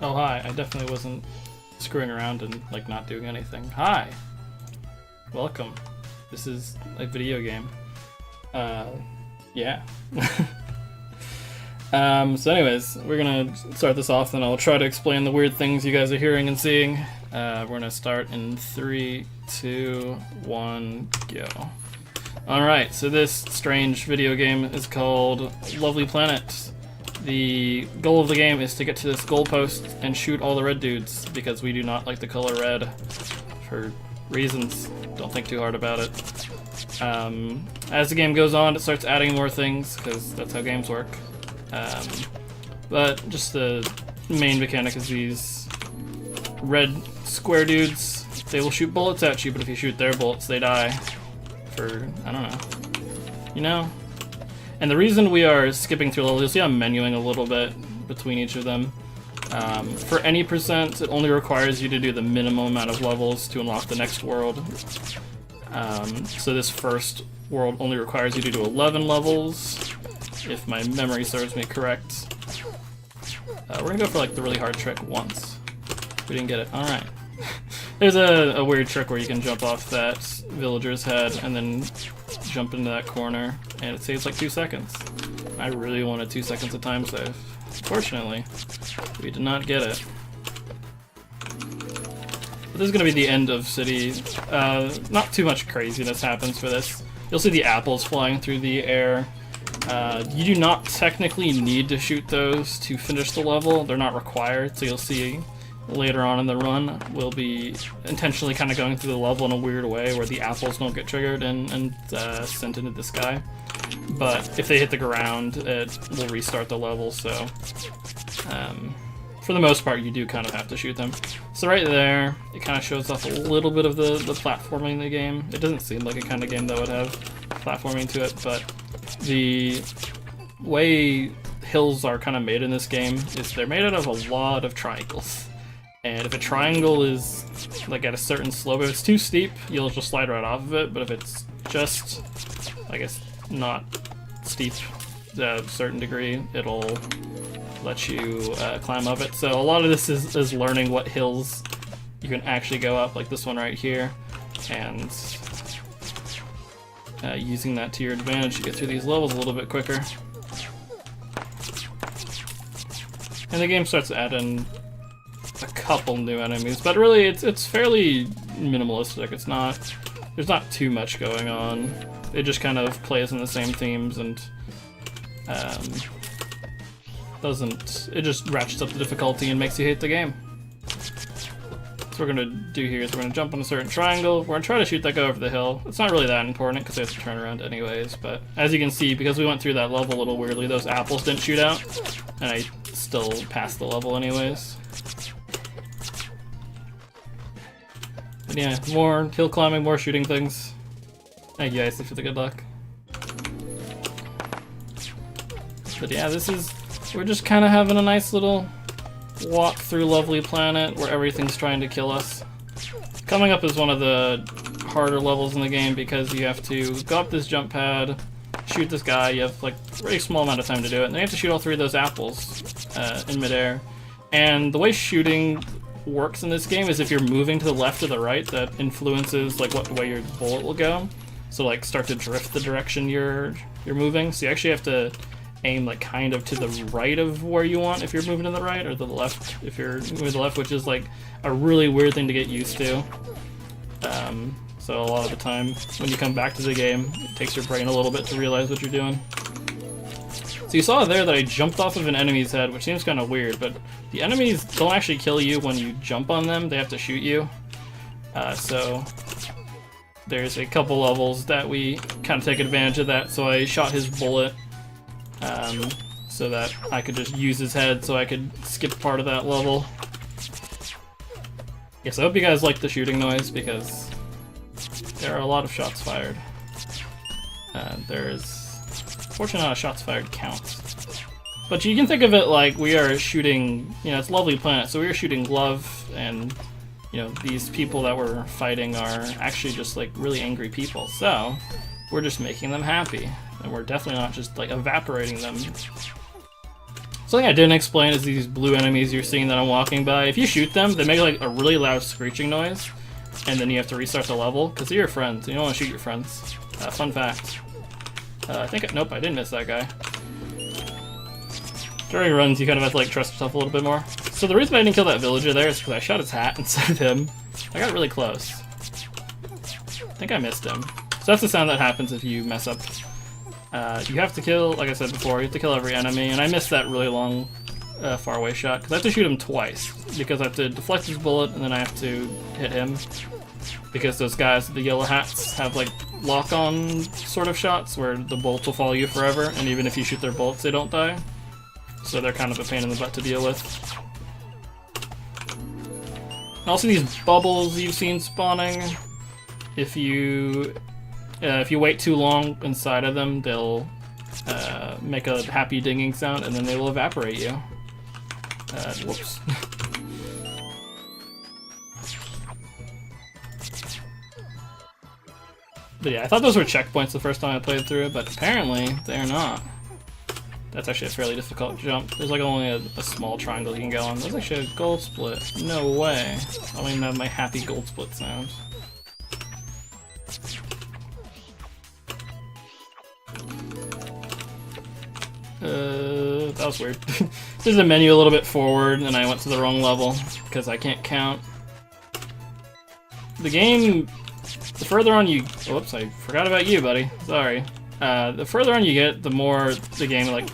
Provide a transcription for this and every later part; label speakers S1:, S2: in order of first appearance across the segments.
S1: Oh, hi. I definitely wasn't screwing around and, like, not doing anything. Hi! Welcome. This is a video game. Yeah. So anyways, we're gonna start this off, and I'll try to explain the weird things you guys are hearing and seeing. We're gonna start in 3, 2, 1, go. Alright, so this strange video game is called Lovely Planet. The goal of the game is to get to this goalpost and shoot all the red dudes, because we do not like the color red for reasons. Don't think too hard about it. As the game goes on, it starts adding more things, because that's how games work. But just the main mechanic is these red square dudes. They will shoot bullets at you, but if you shoot their bullets, they die. For, I don't know. You know? And the reason we are skipping through levels, you'll see I'm menuing a little bit between each of them. For any percent, it only requires you to do the minimum amount of levels to unlock the next world. So this first world only requires you to do 11 levels, if my memory serves me correct. We're gonna go for like the really hard trick once. We didn't get it. Alright. There's a weird trick where you can jump off that villager's head and then jump into that corner, and it saves like 2 seconds. I really wanted 2 seconds of time save. Fortunately, we did not get it. But this is going to be the end of City. Not too much craziness happens for this. You'll see the apples flying through the air. You do not technically need to shoot those to finish the level. They're not required, so you'll see later on in the run we'll be intentionally kind of going through the level in a weird way where the apples don't get triggered and sent into the sky. But if they hit the ground, it will restart the level, so for the most part you do kind of have to shoot them. So right there, it kind of shows off a little bit of the platforming in the game. It doesn't seem like a kind of game that would have platforming to it, but the way hills are kind of made in this game is they're made out of a lot of triangles. And if a triangle is like at a certain slope, if it's too steep, you'll just slide right off of it. But if it's just, I guess, not steep to a certain degree, it'll let you climb up it. So a lot of this is learning what hills you can actually go up, like this one right here, and using that to your advantage to get through these levels a little bit quicker. And the game starts to add in a couple new enemies, but really it's fairly minimalistic. It's not, there's not too much going on. It just kind of plays in the same themes and it just ratchets up the difficulty and makes you hate the game. So what we're gonna do here is we're gonna jump on a certain triangle. We're gonna try to shoot that guy over the hill. It's not really that important because we have to turn around anyways, but as you can see, because we went through that level a little weirdly, those apples didn't shoot out, and I still passed the level anyways. But yeah, more hill climbing, more shooting things. Thank you guys for the good luck. But yeah, we're just kind of having a nice little walk through Lovely Planet where everything's trying to kill us. Coming up is one of the harder levels in the game because you have to go up this jump pad, shoot this guy. You have like a very small amount of time to do it, and then you have to shoot all 3 of those apples in midair. And the way shooting works in this game is if you're moving to the left or the right, that influences like what way your bullet will go. So like start to drift the direction you're moving. So you actually have to aim like kind of to the right of where you want if you're moving to the right, or the left if you're moving to the left, which is like a really weird thing to get used to. So a lot of the time when you come back to the game, it takes your brain a little bit to realize what you're doing. So you saw there that I jumped off of an enemy's head, which seems kind of weird, but the enemies don't actually kill you when you jump on them, they have to shoot you. So there's a couple levels that we kind of take advantage of that, so I shot his bullet so that I could just use his head so I could skip part of that level. Yes, I hope you guys like the shooting noise because there are a lot of shots fired. There's fortunately not a shots fired count. But you can think of it like we are shooting, you know, it's Lovely Planet, so we are shooting love, and, you know, these people that we're fighting are actually just, like, really angry people. So, we're just making them happy, and we're definitely not just, like, evaporating them. Something I didn't explain is these blue enemies you're seeing that I'm walking by. If you shoot them, they make, like, a really loud screeching noise, and then you have to restart the level, because they're your friends. You don't want to shoot your friends. Fun fact. Nope, I didn't miss that guy. During runs, you kind of have to, like, trust yourself a little bit more. So the reason I didn't kill that villager there is because I shot his hat instead of him. I got really close. I think I missed him. So that's the sound that happens if you mess up. You have to kill, like I said before, you have to kill every enemy, and I missed that really long, far-away shot, because I have to shoot him twice, because I have to deflect his bullet, and then I have to hit him, because those guys with the yellow hats have, like, lock-on sort of shots, where the bullets will follow you forever, and even if you shoot their bullets, they don't die. So they're kind of a pain in the butt to deal with. And also these bubbles you've seen spawning, if you wait too long inside of them, they'll make a happy dinging sound, and then they will evaporate you. Whoops. But yeah, I thought those were checkpoints the first time I played through, but apparently they're not. That's actually a fairly difficult jump. There's like only a small triangle you can go on. There's actually a gold split. No way. I don't even have my happy gold split sound. That was weird. There's a menu a little bit forward, and I went to the wrong level, because I can't count. The game, the further on you... Whoops, I forgot about you, buddy. Sorry. The further on you get, the more the game, like,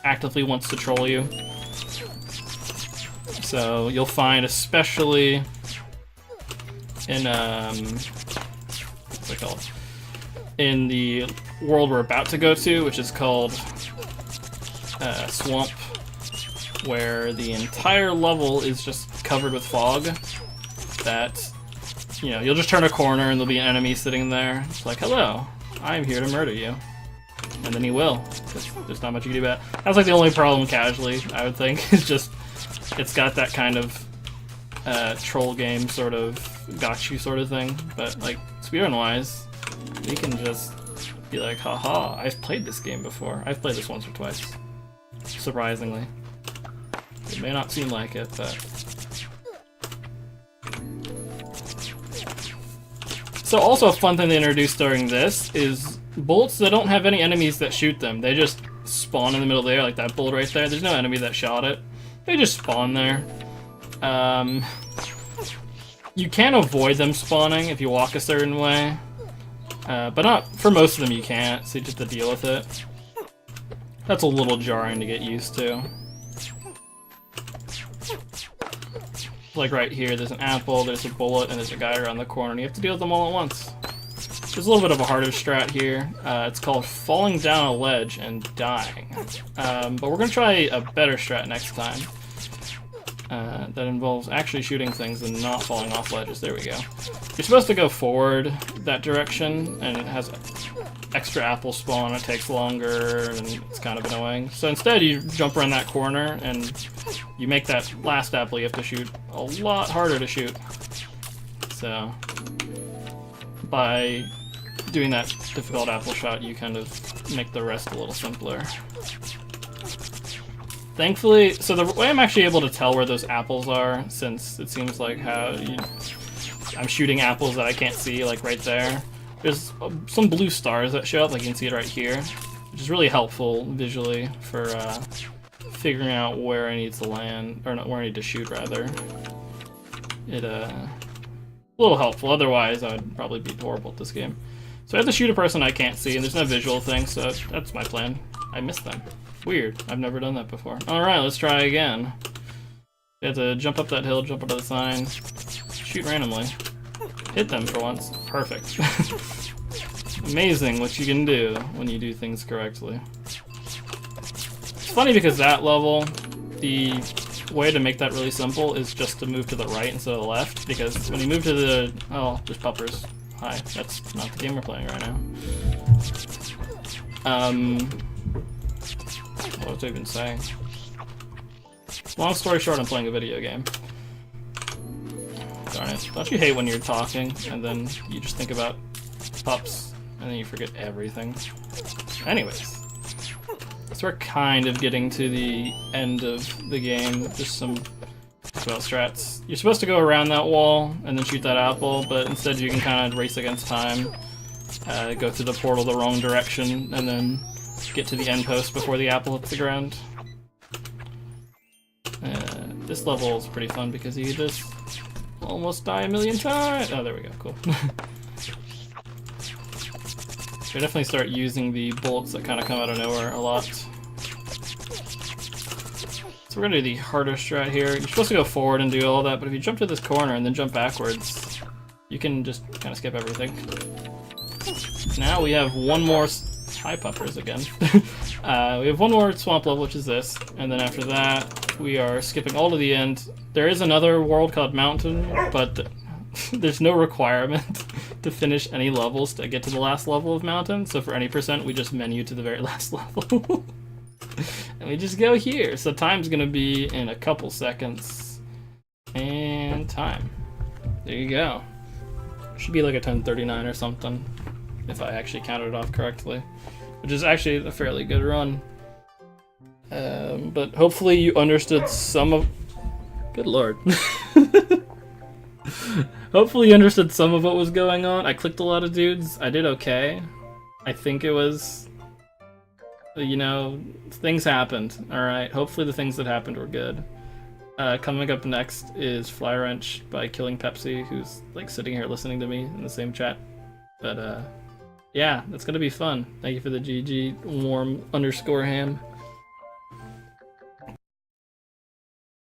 S1: actively wants to troll you. So, you'll find, especially in, what's it called? In the world we're about to go to, which is called Swamp, where the entire level is just covered with fog, that, you know, you'll just turn a corner and there'll be an enemy sitting there. It's like, hello, I'm here to murder you. And then he will, because there's not much you can do about it. That's like the only problem casually, I would think, is just, it's got that kind of troll game sort of got you sort of thing, but like, speedrun-wise, you can just be like, haha, I've played this game before. I've played this once or twice. Surprisingly. It may not seem like it, but... So also a fun thing they introduced during this is bullets that don't have any enemies that shoot them. They just spawn in the middle there, like that bullet right there. There's no enemy that shot it. They just spawn there. You can avoid them spawning if you walk a certain way. But not for most of them you can't, so you just have to deal with it. That's a little jarring to get used to. Like right here, there's an apple, there's a bullet, and there's a guy around the corner, and you have to deal with them all at once. There's a little bit of a harder strat here. It's called falling down a ledge and dying. But we're going to try a better strat next time. That involves actually shooting things and not falling off ledges. There we go. You're supposed to go forward that direction, and it has extra apple spawn, it takes longer, and it's kind of annoying. So instead you jump around that corner, and you make that last apple you have to shoot a lot harder to shoot. So, by doing that difficult apple shot, you kind of make the rest a little simpler. Thankfully, so the way I'm actually able to tell where those apples are, since it seems like I'm shooting apples that I can't see, like right there. There's some blue stars that show up, like you can see it right here, which is really helpful visually for figuring out where I need to land, or not, where I need to shoot rather. It a little helpful. Otherwise, I would probably be horrible at this game. So I have to shoot a person I can't see, and there's no visual thing, so that's my plan. I missed them. Weird. I've never done that before. Alright, let's try again. You have to jump up that hill, jump under the sign, shoot randomly. Hit them for once. Perfect. Amazing what you can do when you do things correctly. It's funny because that level, the way to make that really simple is just to move to the right instead of the left, because when you move to the... Oh, there's puppers. Hi, that's not the game we're playing right now. What was I even saying? Long story short, I'm playing a video game. Darn it. Don't you hate when you're talking and then you just think about pups and then you forget everything? Anyways. So we're kind of getting to the end of the game. Just some about strats. You're supposed to go around that wall and then shoot that apple, but instead you can kind of race against time. Go through the portal the wrong direction and then get to the end post before the apple hits the ground. This level is pretty fun because you just almost die a million times. Oh, there we go. Cool. So definitely start using the bullets that kind of come out of nowhere a lot. So we're gonna do the harder strat here. You're supposed to go forward and do all that, but if you jump to this corner and then jump backwards, you can just kind of skip everything. Now we have one more. Hi, puppers again. We have one more swamp level, which is this, and then after that, we are skipping all to the end. There is another world called Mountain, but there's no requirement to finish any levels to get to the last level of Mountain, so for any percent, we just menu to the very last level. And we just go here. So time's gonna be in a couple seconds. And time. There you go. Should be like a 10:39 or something, if I actually counted it off correctly. Which is actually a fairly good run. But hopefully you understood some of... Good lord. Hopefully you understood some of what was going on. I clicked a lot of dudes. I did okay. I think it was... You know, things happened. Alright, hopefully the things that happened were good. Coming up next is Fly Wrench by Killing Pepsi, who's like sitting here listening to me in the same chat. But yeah, that's gonna be fun. Thank you for the GG warm _ham.